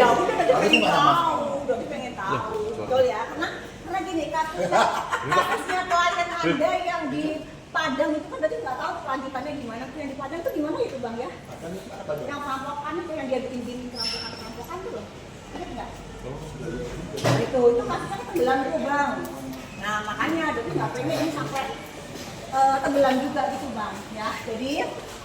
Ya udah tadi Harusnya pengen nggak ada masalah. tahu, udah pengen tahu, betul ya? Karena gini kasusnya klien Anda yang di Padang itu kan berarti nggak tahu kelanjutannya gimana. Yang di Padang itu gimana itu bang ya? Yang perampokan itu yang dia bikin perampokan itu loh, ingat nggak? Itu kasusnya tenggelam tuh bang. Nah makanya jadi nggak pengen ini sampai tenggelam juga gitu bang ya. Jadi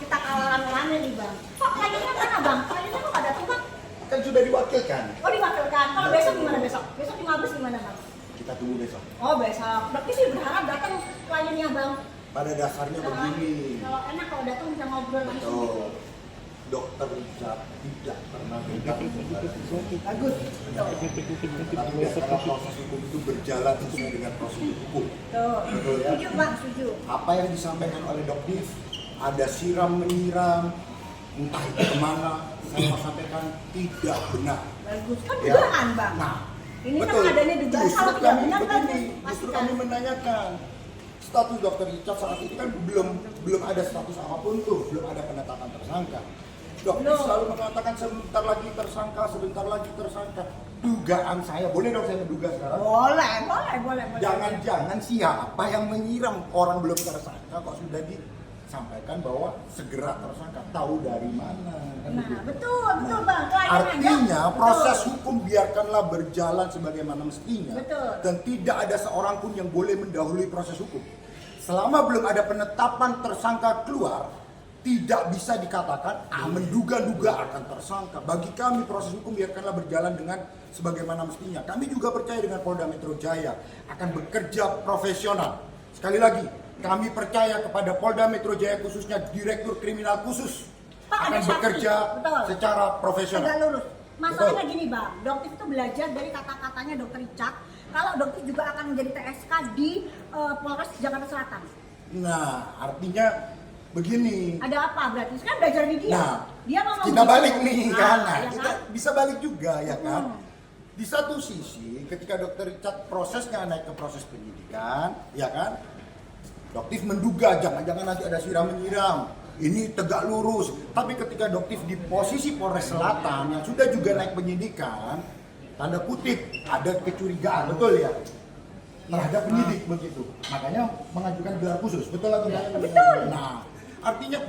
kita kalah rame-rame nih bang. Kok kliennya mana bang? Kliennya kok ada tuh bang? Kan sudah diwakilkan. Oh diwakilkan. Kalau besok gimana besok? Besok di Mabes gimana bang? Kita tunggu besok. Oh besok. Berarti sih berharap datang kliennya bang. Pada dasarnya begini. Kalau enak kalau datang bisa ngobrol langsung. Betul. Dokter Richard tidak pernah minta imbalan. Bagus. Tapi biarkanlah proses hukum itu berjalan sesuai dengan prosedur hukum. Tuh. Betul ya? Setuju bang, setuju. Apa yang disampaikan oleh Dok Div, ada siram menyiram, entah itu kemana, saya mau sampaikan tidak benar. Bagus. Kan Ya. dugaan bang. Nah, Ini betul. kan adanya dugaan. Justru Kalau tidak kami benar kan begini, justru pastikan. kami menanyakan status Dokter Richard saat ini kan belum ada status apapun tuh, belum ada penetapan tersangka. Dokter Belum. selalu mengatakan sebentar lagi tersangka, sebentar lagi tersangka. Dugaan saya, boleh dong saya menduga sekarang? Boleh. Jangan-jangan siapa yang menyiram orang belum tersangka kok sudah disampaikan bahwa segera tersangka, tahu dari mana? Kan Nah begitu. betul bang. Klien Artinya Anda- proses betul. hukum biarkanlah berjalan sebagaimana mestinya. Betul. Dan tidak ada seorang pun yang boleh mendahului proses hukum. Selama belum ada penetapan tersangka keluar, tidak bisa dikatakan menduga-duga akan tersangka. Bagi kami proses hukum biarkanlah berjalan dengan sebagaimana mestinya. Kami juga percaya dengan Polda Metro Jaya akan bekerja profesional. Sekali lagi, kami percaya kepada Polda Metro Jaya khususnya Direktur Kriminal Khusus Pak, akan ada saksi. bekerja Betul. secara profesional. Tegak lurus. Masalahnya gini bang, dokter itu belajar dari kata-katanya dokter Richard. Kalau dokter juga akan menjadi TSK di Polres Jakarta Selatan. Nah, artinya begini. Ada apa berarti? Sekarang belajar di dia. Nah, Dia ngomong kita gitu. balik nih kan. Nah, ya kita kan? bisa balik juga ya kan. Hmm. Di satu sisi, ketika Dokter Richard prosesnya naik ke proses penyidikan, ya kan, Doktif menduga jangan-jangan nanti ada siram menyiram. Ini tegak lurus. Tapi ketika Doktif di posisi Polres Selatan yang sudah juga naik penyidikan, tanda kutip ada kecurigaan, betul ya? Terhadap penyidik begitu. Makanya mengajukan gelar khusus, betul atau tidak? Betul. Nah, artinya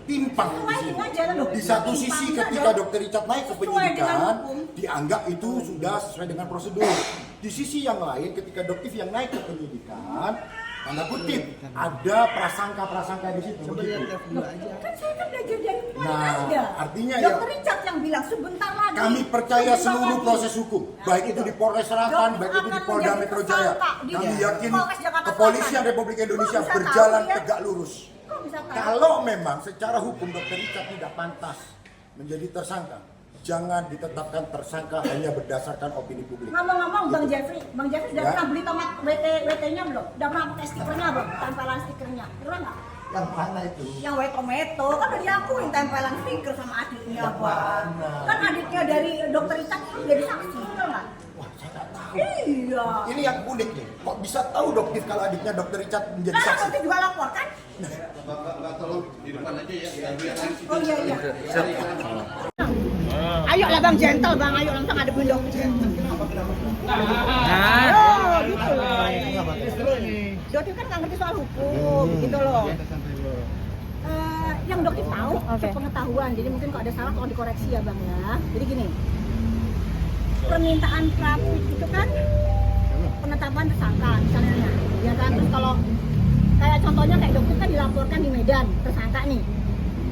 timpang di sini. Aja lah, Di satu sisi ketika Dokter Richard naik ke Sesuai penyidikan, dengan hukum. dianggap itu sudah sesuai dengan prosedur. Di sisi yang lain ketika Doktif yang naik ke penyidikan, tanda kutip ada prasangka-prasangka di situ. Begitu. Kan saya kan belajar dari klien Nah, Anda. artinya ya, dokter Richard yang bilang sebentar lagi. Kami percaya sebentar seluruh lagi. proses hukum, Nah, baik gitu. itu di Polres Selatan, Dokter baik itu di akan Polda menjadi Metro Jaya. tersangka di Kami yakin Polres Jakarta kepolisian Selatan. Republik Indonesia Kok bisa berjalan tahu, ya? tegak lurus. Kok bisa tahu? Kalau memang secara hukum Dokter Richard tidak pantas menjadi tersangka, jangan ditetapkan tersangka hanya berdasarkan opini publik. Ngomong-ngomong Bang Gitu. Jeffrey sudah Ya. pernah beli tomat WT-nya belum? Udah pernah pakai stikernya belum? Tempelan stikernya. Pernah nggak? Yang mana itu? Yang white tomato kan udah diakuin tempelan stiker sama adiknya Yang Bang. mana? Kan adiknya dari dokter Richard kan jadi saksi, betul nggak? Wah, saya nggak tahu. Iya. Ini yang unik nih. Kok bisa tahu Doktif kalau adiknya Dokter Richard menjadi Kan saksi? dokter juga lapor kan? Mbak tolong di depan aja ya. Oh iya. Ayo lah Bang gentle Bang, ayo langsung hadapin dokter. Oh gitu loh. Dokter kan nggak ngerti soal hukum, gitu loh. Yang dokter tahu, pengetahuan. Jadi mungkin kalau ada salah tolong dikoreksi ya Bang ya. Jadi gini, permintaan prapit itu kan penetapan tersangka misalnya, ya kan. Terus kalau kayak contohnya kayak dokter kan dilaporkan di Medan tersangka nih.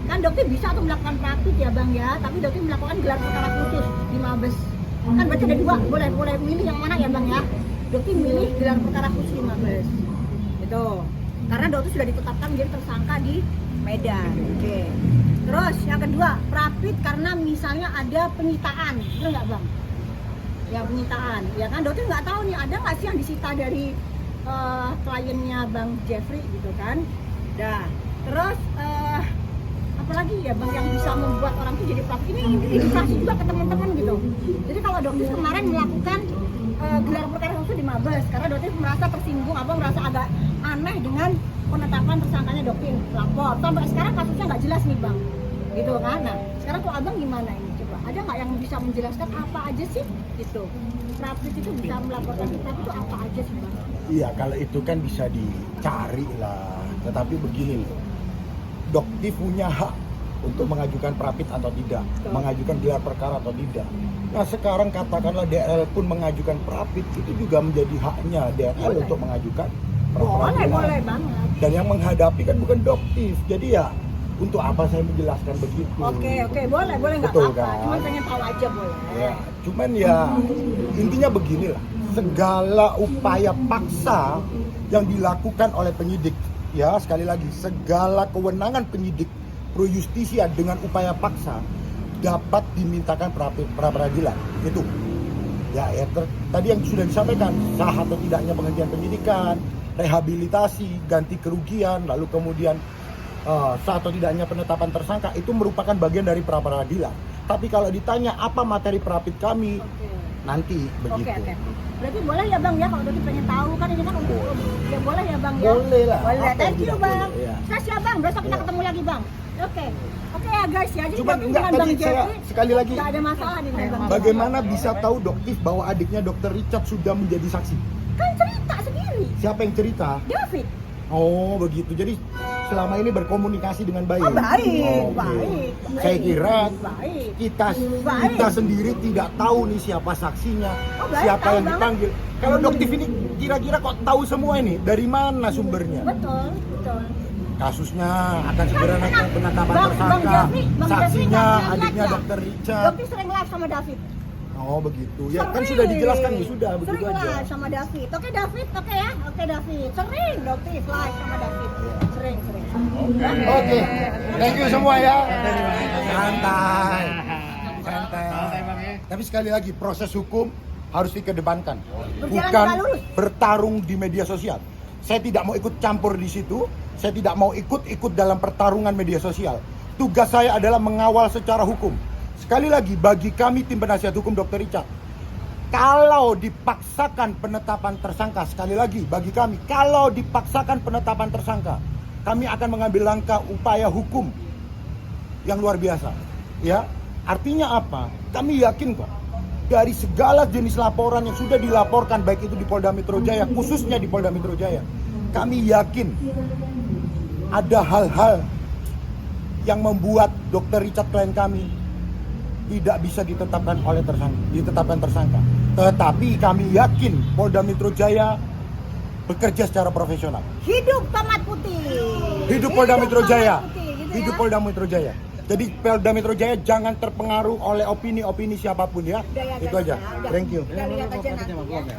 Kan dokter bisa tuh melakukan praktik ya Bang ya, tapi dokter melakukan gelar perkara khusus di Mabes. Kan berarti ada dua, boleh milih yang mana ya Bang ya? Dokter milih gelar perkara khusus di Mabes. Gitu. Karena dokter sudah ditetapkan menjadi tersangka di Medan. Oke. Terus yang kedua, praktik karena misalnya ada penyitaan, betul nggak Bang? Ya penyitaan, ya kan dokter nggak tahu nih ada nggak sih yang disita dari kliennya Bang Jeffrey gitu kan. Dah. Terus apalagi ya Bang yang bisa membuat orang itu jadi praktik ini edukasi juga ke teman-teman gitu. Jadi kalau dokter kemarin melakukan gelar perkara khusus di Mabes karena dokter merasa tersinggung, abang merasa agak aneh dengan penetapan tersangkanya dokter lapor. Sampai sekarang kasusnya nggak jelas nih Bang, gitu kan. Nah sekarang kalau abang gimana ini coba? Ada ada nggak yang bisa menjelaskan apa aja sih itu? Rapid itu bisa melaporkan rapid itu apa aja sih Bang? Iya, kalau itu kan bisa dicari lah. Tetapi begini loh, Doktif punya hak untuk mengajukan prapit atau tidak, mengajukan gelar perkara atau tidak. Nah sekarang katakanlah DRL pun mengajukan prapit, itu juga menjadi haknya DRL untuk mengajukan pra-peradilan. Boleh banget. Dan yang menghadapi kan bukan Doktif, jadi ya untuk apa saya menjelaskan begitu? Oke, boleh nggak Betul, apa-apa. kan? Cuman pengen tahu aja boleh. Ya, cuman ya intinya beginilah, segala upaya paksa yang dilakukan oleh penyidik, ya sekali lagi segala kewenangan penyidik pro justisia dengan upaya paksa dapat dimintakan pra-peradilan itu. Ya, tadi yang sudah disampaikan, sah atau tidaknya penghentian penyidikan, rehabilitasi, ganti kerugian, lalu kemudian sah atau tidaknya penetapan tersangka itu merupakan bagian dari pra-peradilan. Tapi kalau ditanya apa materi prapit kami, nanti begitu. Oke. Berarti boleh ya Bang ya, kalau Doktif pengen tahu kan ini kan untuk ya boleh ya Bang ya. Boleh lah. Boleh. Apa yang Thank you tidak Bang. boleh, ya. Kasih ya Bang, besok kita Ya. ketemu lagi Bang. Oke ya guys ya. Jadi Cuman Doktif enggak, dengan tadi Bang saya Jeffrey sekali lagi, nggak ada masalah nih dengan Bang bagaimana bisa tahu Doktif bahwa adiknya Dr. Richard sudah menjadi saksi? Jeffrey. Kan cerita sendiri. Siapa yang cerita? David. Oh begitu, jadi selama ini berkomunikasi dengan baik. Oh, baik, Oke. baik. Saya kira Baik. kita sendiri tidak tahu nih siapa saksinya, Oh, baik, siapa tahu yang banget. dipanggil. Kalau Doktif ini kira-kira kok tahu semua ini? Dari mana sumbernya? Betul. Kasusnya akan segera Kan, naik penetapan Bang tersangka. Jeffrey Saksinya kan sering adiknya live ya? Dr. Richard. Doktif sering live sama David. Oh begitu. Ya kan Sering. sudah dijelaskan nih, sudah begitu Sering aja. live sama David. Oke David, oke ya. Oke David. Sering Doktif live sama David. Sering. Oke. Thank you semua ya. Santai. Tapi sekali lagi proses hukum harus dikedepankan. Berjalan Bukan tegak lurus. bertarung di media sosial. Saya tidak mau ikut campur di situ. Saya tidak mau ikut dalam pertarungan media sosial. Tugas saya adalah mengawal secara hukum. Sekali lagi, bagi kami tim penasihat hukum Dr. Richard, kalau dipaksakan penetapan tersangka, sekali lagi bagi kami, kalau dipaksakan penetapan tersangka, kami akan mengambil langkah upaya hukum yang luar biasa. Ya, artinya apa? Kami yakin kok dari segala jenis laporan yang sudah dilaporkan, baik itu di Polda Metro Jaya, khususnya di Polda Metro Jaya, kami yakin ada hal-hal yang membuat Dr. Richard klien kami tidak bisa ditetapkan tersangka. Tetapi kami yakin Polda Metro Jaya bekerja secara profesional. Hidup Tomat Putih. Hidup Polda Metro Tomat Jaya. Putih, gitu Hidup ya. Polda Metro Jaya. Jadi Polda Metro Jaya jangan terpengaruh oleh opini-opini siapapun ya. Udah ya, Itu guys, aja. ya. Udah. Thank you. Udah lihat aja nanti ya.